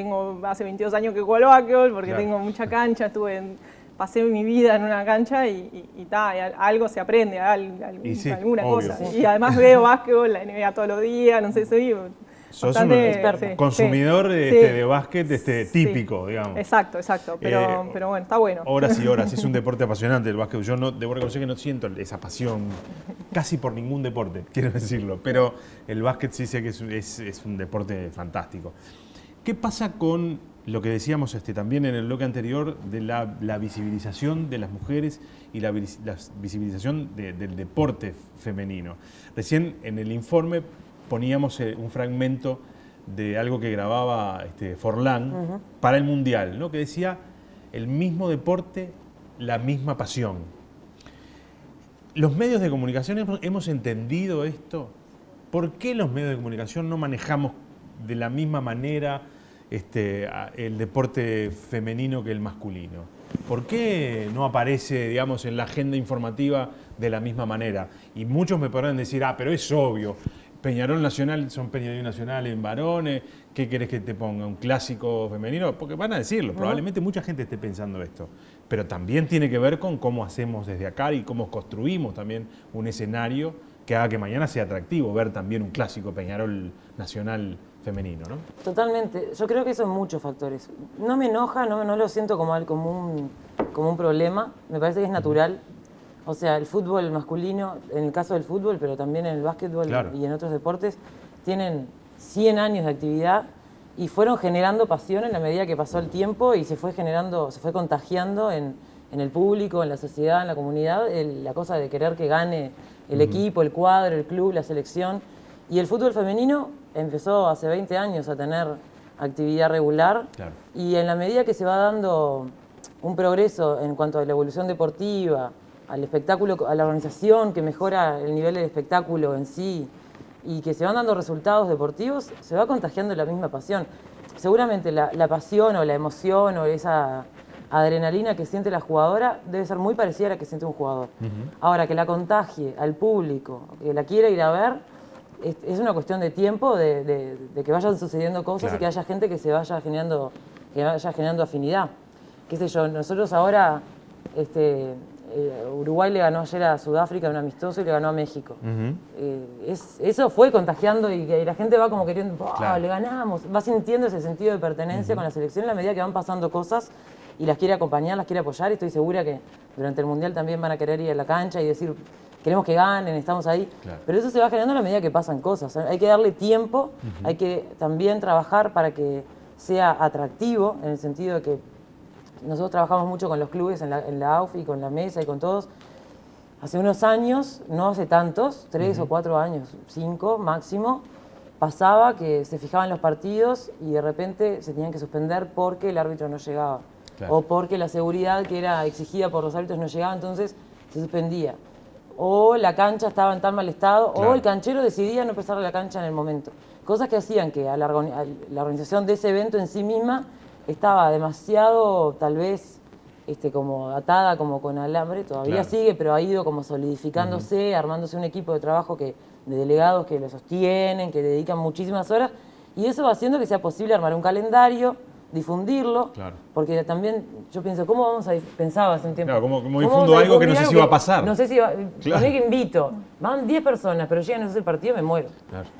hace 22 años que juego al básquetbol, porque tengo mucha cancha, pasé mi vida en una cancha y algo se aprende, alguna cosa. Sí. Y además veo básquetbol, la NBA todos los días, no sé, soy sos un consumidor de básquet típico, digamos. Exacto, pero bueno, está bueno. Horas y horas, es un deporte apasionante el básquet. Yo debo reconocer que no siento esa pasión casi por ningún deporte, quiero decirlo, pero el básquet sí sé que es un deporte fantástico. ¿Qué pasa con lo que decíamos también en el bloque anterior de la visibilización de las mujeres y la visibilización del deporte femenino? Recién en el informe poníamos un fragmento de algo que grababa Forlán para el Mundial, ¿no? Que decía, el mismo deporte, la misma pasión. ¿Los medios de comunicación hemos entendido esto? ¿Por qué los medios de comunicación no manejamos de la misma manera el deporte femenino que el masculino? ¿Por qué no aparece, digamos, en la agenda informativa de la misma manera? Y muchos me podrán decir, pero es obvio. Peñarol Nacional son Peñarol Nacional en varones, ¿qué querés que te ponga? ¿Un clásico femenino? Porque van a decirlo, probablemente mucha gente esté pensando esto, pero también tiene que ver con cómo hacemos desde acá y cómo construimos también un escenario que haga que mañana sea atractivo ver también un clásico Peñarol Nacional femenino, ¿no? Totalmente, yo creo que son muchos factores. No me enoja, no lo siento como un problema, me parece que es natural. O sea, el fútbol masculino, en el caso del fútbol, pero también en el básquetbol y en otros deportes, tienen 100 años de actividad y fueron generando pasión en la medida que pasó el tiempo y se fue contagiando en el público, en la sociedad, en la comunidad, la cosa de querer que gane el equipo, el cuadro, el club, la selección. Y el fútbol femenino empezó hace 20 años a tener actividad regular y en la medida que se va dando un progreso en cuanto a la evolución deportiva, al espectáculo, a la organización que mejora el nivel del espectáculo en sí y que se van dando resultados deportivos, se va contagiando la misma pasión. Seguramente la pasión o la emoción o esa adrenalina que siente la jugadora debe ser muy parecida a la que siente un jugador. Ahora, que la contagie al público, que la quiera ir a ver, es una cuestión de tiempo, de que vayan sucediendo cosas y que haya gente que vaya generando afinidad. Qué sé yo, nosotros ahora... Uruguay le ganó ayer a Sudáfrica en un amistoso y le ganó a México. Eso fue contagiando y la gente va como queriendo, le ganamos, va sintiendo ese sentido de pertenencia con la selección en la medida que van pasando cosas y las quiere acompañar, las quiere apoyar y estoy segura que durante el Mundial también van a querer ir a la cancha y decir, queremos que ganen, estamos ahí. Pero eso se va generando a medida que pasan cosas. Hay que darle tiempo, hay que también trabajar para que sea atractivo en el sentido de que nosotros trabajamos mucho con los clubes en la AUF y con la mesa y con todos. Hace unos años, no hace tantos, 3 o 4 años, 5 máximo, pasaba que se fijaban los partidos y de repente se tenían que suspender porque el árbitro no llegaba. O porque la seguridad que era exigida por los árbitros no llegaba, entonces se suspendía. O la cancha estaba en tan mal estado, o el canchero decidía no empezar la cancha en el momento. Cosas que hacían que a la organización de ese evento en sí misma estaba demasiado, tal vez, como atada como con alambre, todavía sigue, pero ha ido como solidificándose, armándose un equipo de trabajo de delegados que lo sostienen, que dedican muchísimas horas, y eso va haciendo que sea posible armar un calendario, difundirlo, porque también yo pienso, ¿cómo vamos a pensaba hace un tiempo? Claro, ¿cómo difundo algo que no sé si va a pasar? No sé si va, que invito, van 10 personas, pero llegan a hacer el partido, me muero.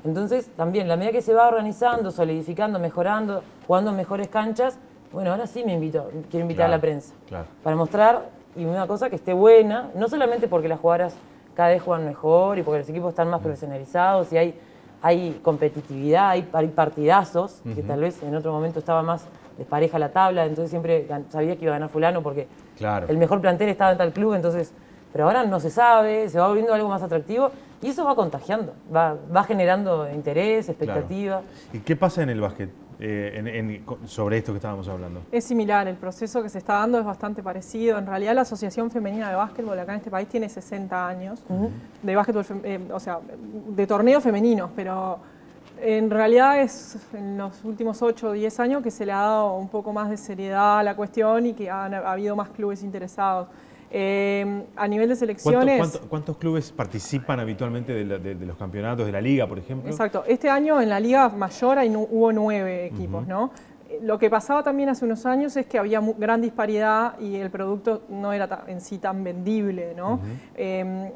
Entonces, también, la medida que se va organizando, solidificando, mejorando, jugando en mejores canchas, bueno, ahora sí quiero invitar a la prensa, para mostrar y una cosa que esté buena, no solamente porque las jugadoras cada vez juegan mejor y porque los equipos están más profesionalizados y hay competitividad, hay partidazos, que tal vez en otro momento estaba más despareja la tabla, entonces siempre sabía que iba a ganar fulano porque el mejor plantel estaba en tal club, entonces, pero ahora no se sabe, se va volviendo algo más atractivo y eso va contagiando, va generando interés, expectativa. Claro. ¿Y qué pasa en el básquet sobre esto que estábamos hablando? Es similar, el proceso que se está dando es bastante parecido. En realidad la Asociación Femenina de Básquetbol acá en este país tiene 60 años de básquetbol, o sea, de torneos femeninos, pero en realidad es en los últimos 8 o 10 años que se le ha dado un poco más de seriedad a la cuestión y que ha habido más clubes interesados. A nivel de selecciones... ¿Cuántos clubes participan habitualmente de los campeonatos de la liga, por ejemplo? Exacto. Este año en la liga mayor hubo 9 equipos, ¿no? Lo que pasaba también hace unos años es que había gran disparidad y el producto no era en sí tan vendible, ¿no?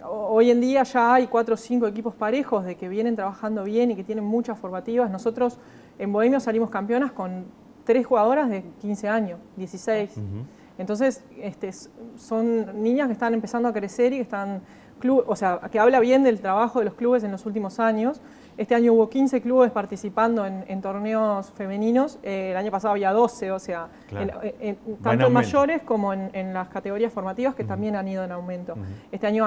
Hoy en día ya hay 4 o 5 equipos parejos de que vienen trabajando bien y que tienen muchas formativas. Nosotros en Bohemio salimos campeonas con 3 jugadoras de 15 años, 16. Entonces, son niñas que están empezando a crecer y que están, o sea, que habla bien del trabajo de los clubes en los últimos años. Este año hubo 15 clubes participando en torneos femeninos, el año pasado había 12, o sea, tanto en mayores como en las categorías formativas que también han ido en aumento. Este año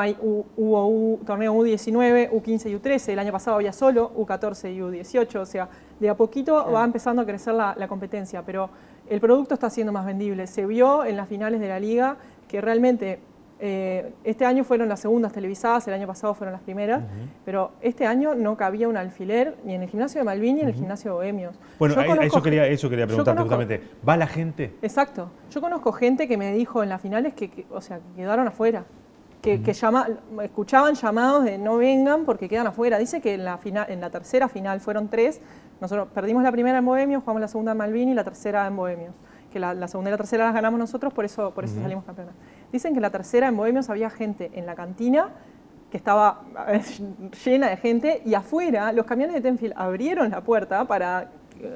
hubo torneo U19, U15 y U13, el año pasado había solo U14 y U18, o sea, de a poquito va empezando a crecer la competencia, pero el producto está siendo más vendible. Se vio en las finales de la liga que realmente este año fueron las segundas televisadas, el año pasado fueron las primeras, pero este año no cabía un alfiler ni en el gimnasio de Malvin ni en el gimnasio de Bohemios. Bueno, eso quería preguntarte justamente. ¿Va la gente? Exacto. Yo conozco gente que me dijo en las finales o sea, que quedaron afuera. Que escuchaban llamados de no vengan porque quedan afuera. Dice que en la tercera final fueron 3. Nosotros perdimos la primera en Bohemios, jugamos la segunda en Malvin y la tercera en Bohemios. Que la segunda y la tercera las ganamos nosotros, por eso salimos campeonas. Dicen que la tercera en Bohemios había gente en la cantina que estaba llena de gente y afuera los camiones de Tenfield abrieron la puerta para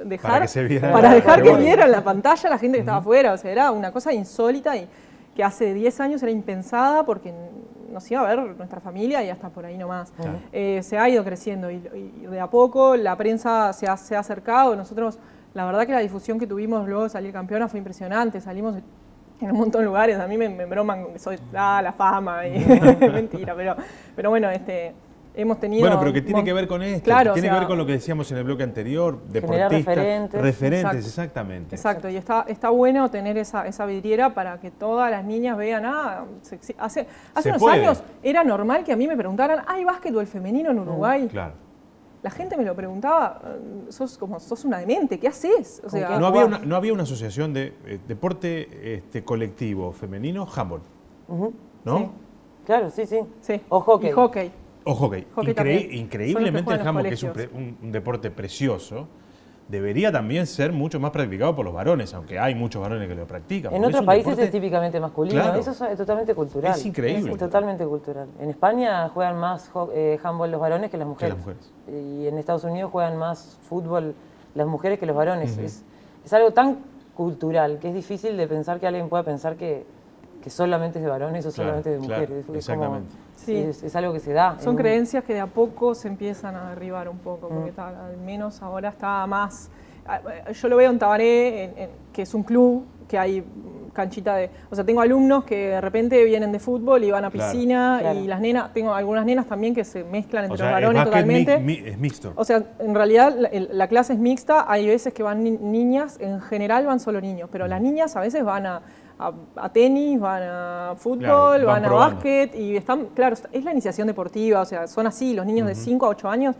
dejar que vieran la pantalla la gente que estaba afuera. O sea, era una cosa insólita y que hace 10 años era impensada porque nos iba a ver nuestra familia y hasta por ahí nomás. Se ha ido creciendo y de a poco la prensa se ha acercado. Nosotros, la verdad que la difusión que tuvimos luego de salir campeona fue impresionante. Salimos en un montón de lugares. A mí me broman que soy la fama y mentira, pero bueno, hemos tenido... Bueno, pero que tiene que ver con esto, claro, tiene que ver con lo que decíamos en el bloque anterior, deportistas, referentes, exactamente. Exacto, y está bueno tener esa vidriera para que todas las niñas vean, hace unos años era normal que a mí me preguntaran, ¿hay básquetbol femenino en Uruguay? Claro. La gente me lo preguntaba, sos una demente, ¿qué haces? O sea, no había una asociación de deporte colectivo femenino, handball, ¿no? Sí. Claro, sí. O hockey. Y hockey. O hockey. Increíblemente el handball, que es un deporte precioso, debería también ser mucho más practicado por los varones, aunque hay muchos varones que lo practican. En otros países es típicamente masculino, claro, eso es totalmente cultural. Es increíble. Es totalmente cultural. En España juegan más handball los varones que las mujeres. Y en Estados Unidos juegan más fútbol las mujeres que los varones. Es algo tan cultural que es difícil de pensar que alguien pueda pensar que solamente es de varones o solamente de mujeres. Exactamente. Es algo que se da. Son creencias que de a poco se empiezan a derribar un poco, porque al menos ahora está más... Yo lo veo en Tabaré, que es un club, que hay canchita de... O sea, tengo alumnos que de repente vienen de fútbol y van a piscina, y las nenas, tengo algunas nenas también que se mezclan entre los varones totalmente. Es mixto. O sea, en realidad la clase es mixta, hay veces que van niñas, en general van solo niños, pero las niñas a veces van a tenis, van a fútbol, van a básquet y están, claro, es la iniciación deportiva, o sea, son así, los niños de 5 a 8 años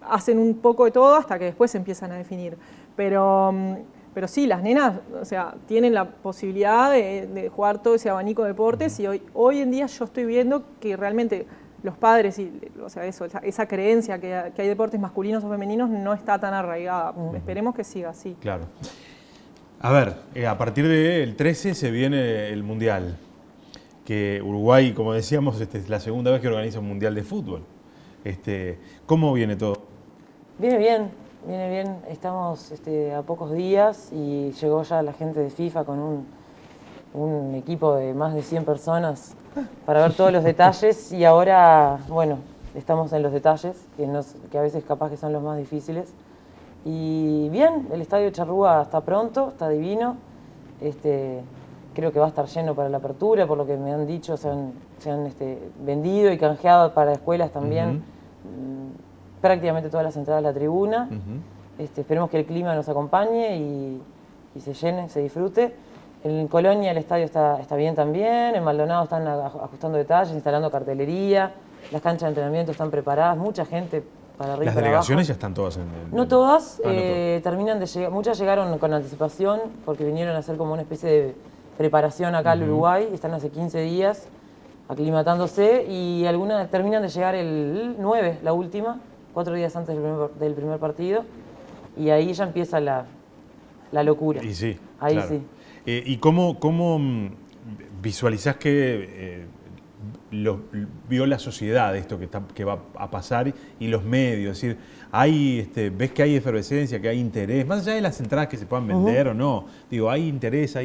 hacen un poco de todo hasta que después se empiezan a definir. Pero sí, las nenas, o sea, tienen la posibilidad de jugar todo ese abanico de deportes y hoy en día yo estoy viendo que realmente los padres, o sea, esa creencia que hay deportes masculinos o femeninos no está tan arraigada. Esperemos que siga así. Claro. A ver, a partir del 13 se viene el Mundial, que Uruguay, como decíamos, es la segunda vez que organiza un Mundial de fútbol. ¿Cómo viene todo? Viene bien. Estamos a pocos días y llegó ya la gente de FIFA con un equipo de más de 100 personas para ver todos los detalles y ahora, bueno, estamos en los detalles, que a veces capaz que son los más difíciles. Y bien, el estadio Charrúa está pronto, está divino. Creo que va a estar lleno para la apertura, por lo que me han dicho, se han vendido y canjeado para escuelas también prácticamente todas las entradas a la tribuna. Esperemos que el clima nos acompañe y se llene, se disfrute. En Colonia el estadio está bien también, en Maldonado están ajustando detalles, instalando cartelería, las canchas de entrenamiento están preparadas, mucha gente para arriba y ¿Las para delegaciones abajo. ya están todas No todas, no todas. terminan de llegar, muchas llegaron con anticipación porque vinieron a hacer como una especie de preparación acá al Uruguay, están hace 15 días aclimatándose y algunas terminan de llegar el 9, la última, 4 días antes del primer partido, y ahí ya empieza la locura. Y sí, ahí claro. sí. ¿Y cómo visualizás que vio la sociedad esto que va a pasar y los medios? Es decir, ¿ves que hay efervescencia, que hay interés? Más allá de las entradas que se puedan vender o no, digo, ¿hay interés?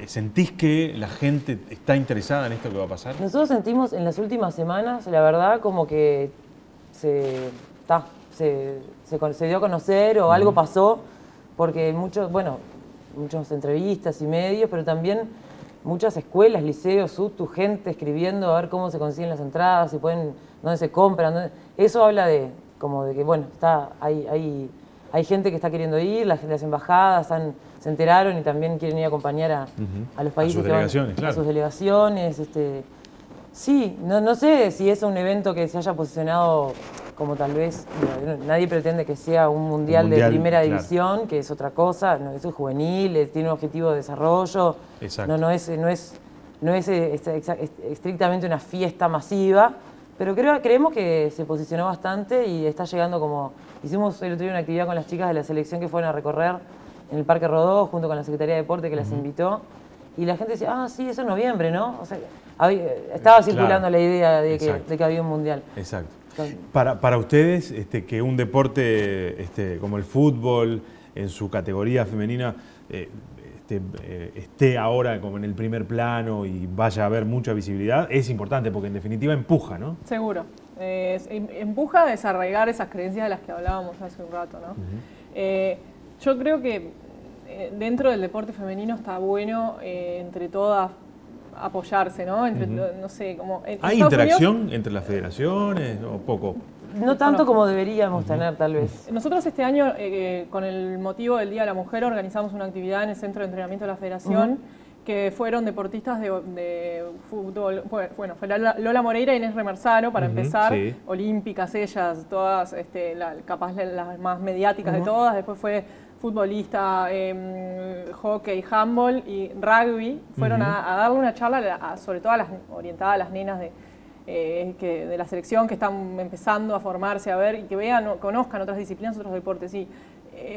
¿Sentís que la gente está interesada en esto que va a pasar? Nosotros sentimos en las últimas semanas, la verdad, como que se dio a conocer o algo pasó, porque muchas entrevistas y medios, pero también muchas escuelas, liceos, SUTU, gente escribiendo a ver cómo se consiguen las entradas, si pueden, dónde se compran. Eso habla de que bueno, hay gente que está queriendo ir, las embajadas se enteraron y también quieren ir a acompañar a los países, a sus delegaciones, claro. A sus delegaciones. Sí, no sé si es un evento que se haya posicionado como tal vez, nadie pretende que sea un mundial de primera división, claro, que es otra cosa, no, eso es juvenil, tiene un objetivo de desarrollo, no es estrictamente una fiesta masiva, pero creemos que se posicionó bastante y está llegando como... Hicimos el otro día una actividad con las chicas de la selección que fueron a recorrer en el Parque Rodó, junto con la Secretaría de Deporte que las invitó, y la gente decía, sí, eso es noviembre, ¿no? O sea, estaba circulando, claro, la idea de que había un mundial. Exacto. Para ustedes, que un deporte como el fútbol, en su categoría femenina, esté ahora como en el primer plano y vaya a haber mucha visibilidad, es importante porque en definitiva empuja, ¿no? Seguro. Empuja a desarraigar esas creencias de las que hablábamos hace un rato, ¿no? Yo creo que dentro del deporte femenino está bueno entre todas apoyarse, ¿no? No sé, como... ¿Hay interacción entre las federaciones o poco? No tanto como deberíamos tener, tal vez. Nosotros este año, con el motivo del Día de la Mujer, organizamos una actividad en el Centro de Entrenamiento de la Federación, que fueron deportistas de fútbol. Bueno, fue Lola Moreira y Inés Remersaro, para empezar, sí, olímpicas ellas, todas, capaz las más mediáticas de todas. Después fue futbolista, hockey, handball y rugby. Fueron a darle una charla, sobre todo orientada a las nenas de la selección que están empezando a formarse, a ver, y que vean, conozcan otras disciplinas, otros deportes. Sí.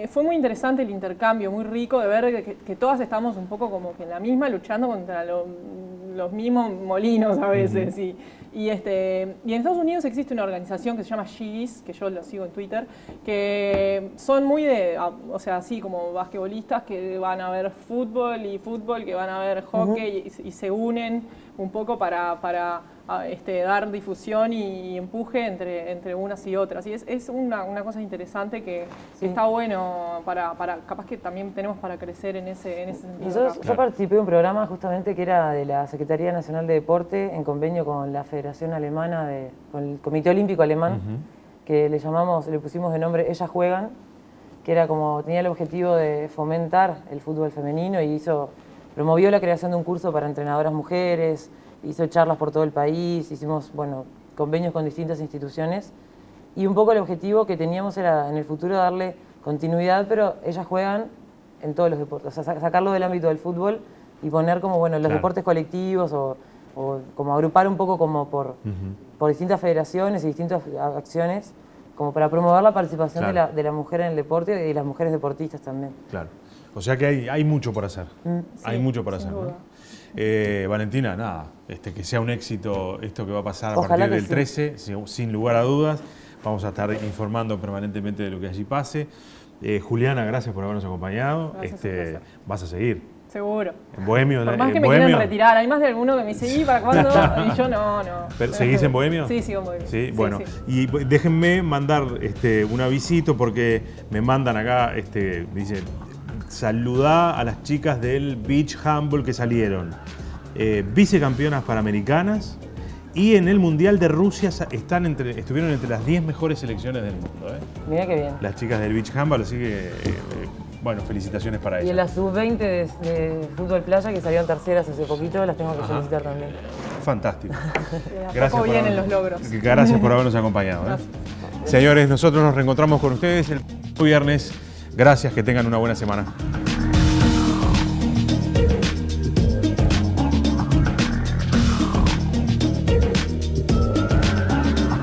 Fue muy interesante el intercambio, muy rico de ver que todas estamos un poco como que en la misma, luchando contra los mismos molinos a veces. Y en Estados Unidos existe una organización que se llama She's, que yo lo sigo en Twitter, que son muy o sea, así como basquetbolistas que van a ver fútbol, que van a ver hockey y se unen un poco para dar difusión y empuje entre unas y otras. Y es una cosa interesante que está bueno para capaz que también tenemos para crecer en ese sentido. Yo participé de un programa justamente que era de la Secretaría Nacional de Deporte en convenio con la Federación Alemana, con el Comité Olímpico Alemán, que le pusimos de nombre Ellas Juegan, que era tenía el objetivo de fomentar el fútbol femenino y promovió la creación de un curso para entrenadoras mujeres, hizo charlas por todo el país, hicimos convenios con distintas instituciones y un poco el objetivo que teníamos era en el futuro darle continuidad, pero ellas juegan en todos los deportes, o sea, sacarlo del ámbito del fútbol y poner como los deportes colectivos o como agrupar un poco como por distintas federaciones y distintas acciones como para promover la participación de la mujer en el deporte y las mujeres deportistas también. Claro, o sea que hay mucho por hacer, hay mucho por hacer, ¿no? Valentina, nada, que sea un éxito esto que va a pasar a partir del 13, sin lugar a dudas. Vamos a estar informando permanentemente de lo que allí pase. Juliana, gracias por habernos acompañado. Vas a seguir. Seguro. ¿En Bohemio? Por más que me quieren retirar, hay más de alguno que me dice, ¿y para cuándo? Y yo no. ¿Seguís en Bohemio? Sí, sigo en Bohemio. Sí, bueno. Y déjenme mandar un avisito porque me mandan acá, dice, saludá a las chicas del Beach Handball que salieron. Vicecampeonas panamericanas y en el Mundial de Rusia estuvieron entre las 10 mejores selecciones del mundo. Mirá qué bien. Las chicas del Beach Handball, así que, bueno, felicitaciones para ellas. Y en la sub-20 de fútbol playa, que salieron terceras hace poquito, las tengo que felicitar también. Fantástico. Gracias vienen los logros. Gracias por habernos acompañado. Señores, nosotros nos reencontramos con ustedes el viernes. Gracias, que tengan una buena semana.